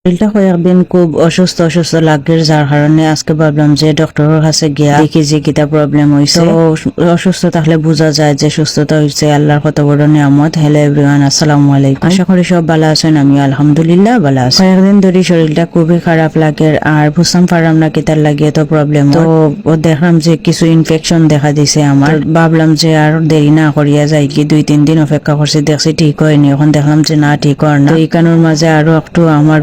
শরীরটা কয়েকদিন খুব অসুস্থ লাগে, যার কারণে আজকে ভাবলাম যে ডক্টরের কাছে গিয়া দেখি যে কিতা প্রবলেম হয়েছে। অসুস্থ থাকলে বোঝা যায় যে সুস্থতা হয়েছে আল্লাহর কত বড় নিয়ামত। হ্যালো এভরিওয়ান, আসসালামু আলাইকুম। আশা করি সব ভালো আছেন, আমি আলহামদুলিল্লাহ ভালো আছি। কয়েকদিন ধরে শরীরটা খুবই খারাপ লাগে আর বুঝতাম পারলাম না কিতার লাগে এত প্রবলেম। তো দেখলাম যে কিছু ইনফেকশন দেখা দিছে আমার। ভাবলাম যে আর দেরি না করিয়া যাই কি, 2-3 দিন অপেক্ষা করছি, দেখছি ঠিক হয়নি। এখন দেখলাম যে না, ঠিক হয় না। এই কারণের মাঝে আরো একটু আমার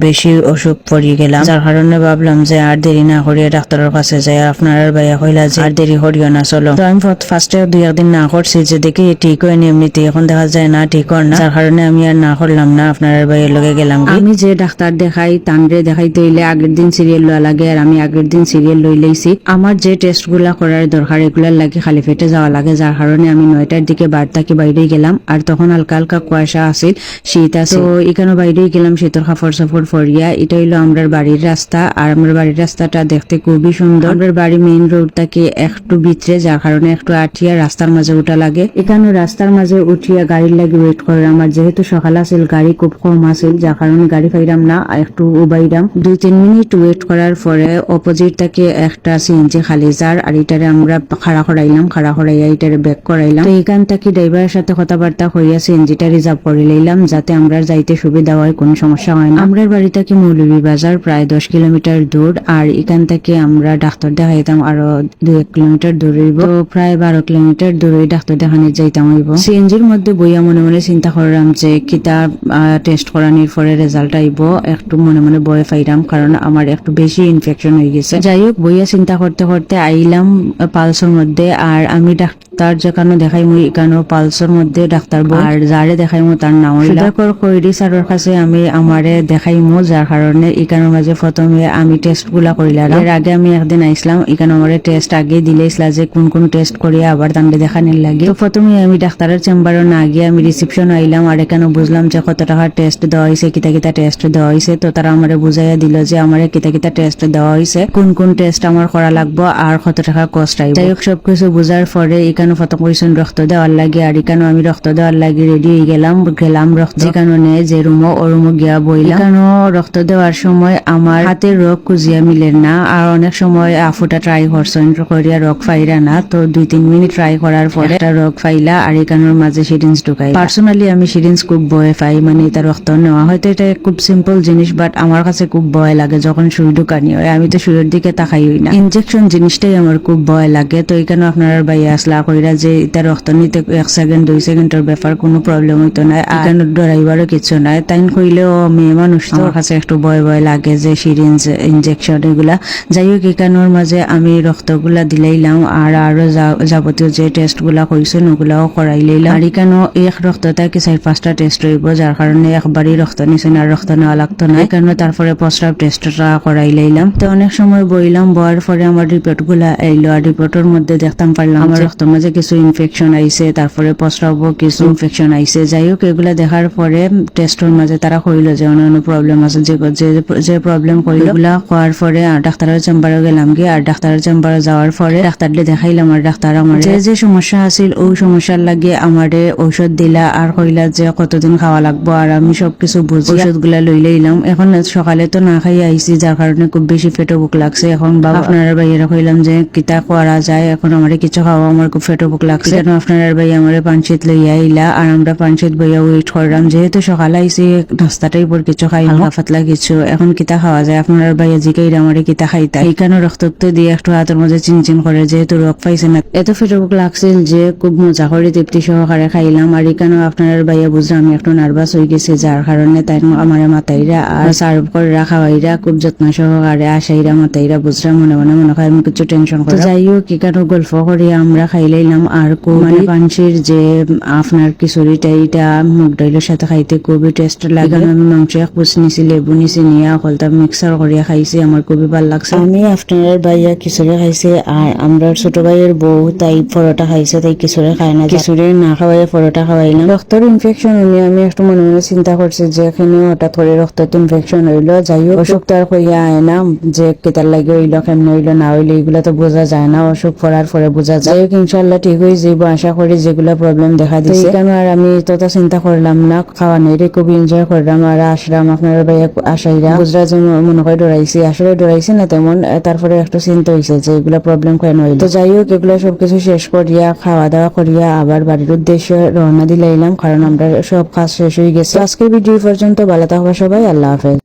বেশি অসুখ পড়ে গেলাম, যার কারণে ভাবলাম যে আর দেরি না করিয়া ডাক্তারের কাছে যাই। আপনার ভাইয়া কইলা যে আর দেরি করিও না, চলো। তো আমি ফার্স্টে 2-1 দিন না করছি যে দেখি ঠিক হয়নি এমনিতে, এখন দেখা যায় না ঠিক হয় না, যার কারণে আমি আর না করলাম না, আপনার ভাইয়ের লগে গেলাম। আমি যে ডাক্তার দেখাই তানরে দেখাইতে হইলে আগের দিন সিরিয়াল লওয়া লাগে, আর আমি আগের দিন সিরিয়াল লই লইছি। আমার যে টেস্ট গুলা করার দরকার এগুলার লাগে খালি পেটে যাওয়া লাগে, যার কারণে আমি 9টার দিকে বাড়তাকে বাইরে গেলাম। আর তখন হালকা হালকা কুয়াশা আছিল, শীত আছে, তো এখানে বাইরে গেলাম শীতের কাপড় সাপড় ফরিয়া। এটা হইলো আমার বাড়ির রাস্তা, আর আমার বাড়ির রাস্তাটা দেখতে খুবই সুন্দর। আমার বাড়ি মেইন রোড থেকে একটু ভিতরে, যার কারণে একটু আটিয়া রাস্তার মাঝে উঠা লাগে। এখানে রাস্তার মাঝে উঠিয়া গাড়ির লাগে ওয়েট করে। আমার যেহেতু সকাল আছিল, গাড়ি খুব কম আছিল, যার কারণে গাড়ি পাইলাম না, একটু উবাইলাম। 2-3 মিনিট ওয়েট করার পরে অপোজিট থেকে একটা সিএনজি খালি যার, আর এটারে আমরা খাড়া করাইয়া এটারে ব্যাক করাইলাম। তো এখান থেকে ড্রাইভারের সাথে কথাবার্তা হইয়া সিএনজিটা রিজার্ভ করে লইলাম, যাতে আমরা যাইতে সুবিধা হয়, কোনো সমস্যা হয় না। আমরা বাড়ি থেকে মৌলভীবাজার প্রায় 10 কিলোমিটার দূর, আর এখান থেকে আমরা ডাক্তার দেখাইতাম আরো 2-1 কিলোমিটার দূর হইব, তো প্রায় 12 কিলোমিটার দূরে ডাক্তার দেখানি যাইতাম হইব। সিএনজির মধ্যে বইয়া মনে মনে চিন্তা করলাম যে কিতা টেস্ট করানোর পরে রেজাল্ট আইব, একটু মনে মনে ভয় পাইলাম, কারণ আমার একটু বেশি ইনফেকশন হয়ে গেছে। যাই হোক, বইয়া চিন্তা করতে করতে আইলাম পালসের মধ্যে, আর আমি ডাক্তার যেখানে দেখাইমু এখানে পালসের মধ্যে ডাক্তার বই, আর যারে দেখাইমু তার নাম সুধাকর কৈরি স্যারের কাছে আমি আমারে দেখাইমু, যার কারণে এখানের মাঝে প্রথমে আমি টেস্ট গুলা করিলাম। এর আগে আমি একদিন আইসলাম, এখানে আমার টেস্ট আগে দিলেইছিলা যে কোন কোন টেস্ট করিয়া আবার তান্ডে দেখানির লাগে। তো প্রথমে আমি ডাক্তারের চেম্বারে না গিয়ে আমি রিসেপশন আইলাম, আর এখানে বুঝলাম যে কত টাকার টেস্ট দেওয়া হয়েছে, কিতা কিতা টেস্ট দেওয়া হয়েছে। তো তারা আমারে বুঝাইয়া দিল যে আমার কিতা কিতা টেস্ট দেওয়া হয়েছে, কোন কোন টেস্ট আমার করা লাগবো, আর কত টাকা কষ্ট আইব। যাই হোক, সবকিছু বুঝার পরে এখানে ফটো কইছেন রক্ত দেওয়ার লাগে, আর এখানে আমি রক্ত দেওয়ার লাগে রেডি হয়ে গেলাম রক্ত যেখানে নেই যে রুমো ও রুমো গিয়া বইলাম। এখানে রক্ত দেওয়ার সময় আমার হাতের রোগ খুঁজিয়া মিলেন না, আর অনেক সময় আফুটা ট্রাই করছেন করিয়া রোগ ফাইরা না। তো 2-3 মিনিট ট্রাই করার পরে একটা রোগ ফাইলা, আর এখানের মাঝে সিরিঞ্জ ঢুকাই। পার্সোনালি আমি সিরিঞ্জ খুব ভয় পাই, মানে এটা রক্ত নেওয়া হয়তো এটা খুব সিম্পল জিনিস, বাট আমার কাছে খুব ভয় লাগে যখন সুই ঢুকানি হয়। আমি তো সুইয়ের দিকে তাকাই হই না, ইনজেকশন জিনিসটাই আমার খুব ভয় লাগে। তো এখানে আপনার ভাই আসলা কইরা যে এটা রক্ত নিতে 1 সেকেন্ড 2 সেকেন্ডের ব্যাপার, কোনো প্রবলেম হইতো না, এখানে ডরাইবারও কিছু নাই। তাই কইলেও মেয়ে মানুষ তো আমার কাছে একটু ভয় ভয় লাগে যে সিরিঞ্জ ইনজেকশন এগুলা। যাই হোক, এখানোর মাঝে আমি রক্তগুলা দিলাইলাম, আর আরো যাবতীয় যে টেস্ট গুলা কইছেন ওগুলাও করাই লইলাম। আর এখানেও এক রক্ত থেকে 4-5টা টেস্ট হইব, যার কারণে একবারই রক্ত নিছেন, আর রক্ত নেওয়া লাগতো না। এখানে তারপরে প্রস্রাব টেস্টটা করাই লইলাম। তো অনেক সময় বইলাম, বয়ার পরে আমার রিপোর্ট গুলা এলো, আর রিপোর্টের মধ্যে দেখতাম পারলাম আমার রক্তের মাঝে কিছু ইনফেকশন আইছে, তারপরে প্রস্রাবও কিছু ইনফেকশন আইছে। যাই হোক, এগুলা দেখার পরে টেস্টের মাঝে তারা কইল যে অন্যান্য প্রবলেম আছে, যে প্রবলেম কইল এগুলা হওয়ার পরে ডাক্তারের চেম্বারে গেলাম গিয়ে, আর ডাক্তারের চেম্বারে যাওয়ার পরে ডাক্তারকে দেখাইলাম, আর ডাক্তার আমার যে সমস্যা আছিল ওই সমস্যার লাগে আমারে ঔষধ দিলা, আর কইলা যে কতদিন খাওয়া লাগবো, আর আমি সবকিছু বুঝি ঔষধ গুলা লই লইলাম। এখন সকালে তো না খাই আইছি, যার কারণে খুব বেশি পেটে বুক লাগছে। এখন বাবা আপনার ভাইয়েরা কইলাম যে কিতা করা যায়, এখন আমার কিছু খাওয়া, আমার খুব পেটে বুক লাগছে। কেন আপনার ভাই আমার পানশিত লইয়া আইলা, আর আমরা পানশিত বইয়া ওয়েট করলাম, যেহেতু সকালে আইছি নাস্তাটাই পর কিছু খাই হালকা পাতলা কিছু। এখন কিতা খাওয়া যায়, আপনার ভাইয়া জিকাইরা আমারে কিতা খাইতা। এইখানে রক্ত দিয়ে একটু হাতের মধ্যে চিনচিন করে, যেহেতু রোগ পাইছে না, এত পেটে বুক লাগছিল যে খুব মজা করে তৃপ্তি সহকারে খাইলাম। আর এখানেও আপনার ভাইয়া বুঝলাম আমি একটু নার্ভাস হয়ে গেছি, যার কারণে তাই আমার মাতাইরা আর সার্ভ করে খাওয়াইরা খুব যত্ন সহকারে আসাইরা মাতাইরা বুঝলাম মনে মনে হয় আমি কিছু টেনশন করে। যাই হোক, এখানে গল্প করে আমরা খাইলাইলাম। আর মানে পানসির যে আপনার খিচুড়িটা এইটা মুগ ডাইলের সাথে খাইতে খুবই টেস্ট লাগে। আমি মাংস এক পুষ নিছি, লেবু নিছি, নিয়ে অকলটা মিক্সার করিয়া খাইছি, আমার খুবই ভালো লাগছে। আমি আপনার ভাইয়া খিচুড়ি খাইছে, আর আমরা ছোট ভাইয়ের বউ তাই পরোটা খাইছে, তাই খিচুড়ি খায় না, খিচুড়ি না খাওয়াই পরোটা খাওয়াইলাম। রক্তের ইনফেকশন হইলে আমি একটু মনে মনে চিন্তা করছি যে এখানে হঠাৎ করে রক্তের ইনফেকশন হইলো। যাই হোক, অসুখ তো আর কইয়া আয় না যে কেতার লাগে হইলো কেমন হইলো না হইলো, এগুলো তো বোঝা যায় না, অসুখ পড়ার পরে বোঝা যায়। ইনশাল্লাহ ইনশাআল্লাহ ঠিক হয়ে যাইব আশা করি। যেগুলা প্রবলেম দেখা দিচ্ছে কেন আর আমি তত চিন্তা করলাম না, খাওয়া নেই রে খুব এনজয় করলাম আর আসলাম আপনার ভাই আসাইরা বুঝরা যে মনে হয় ডরাইছি, আসলে ডরাইছি না তেমন। তারপরে একটু চিন্তা হয়েছে যে এগুলা প্রবলেম কেন হইল। তো যাই হোক এগুলা সবকিছু শেষ করিয়া খাওয়া দাওয়া করিয়া আবার বাড়ির উদ্দেশ্যে রওনা দিলাইলাম, কারণ আমরা সব কাজ শেষ হয়ে গেছে। আজকের ভিডিও পর্যন্ত ভালো থাকবা সবাই, আল্লাহ হাফেজ।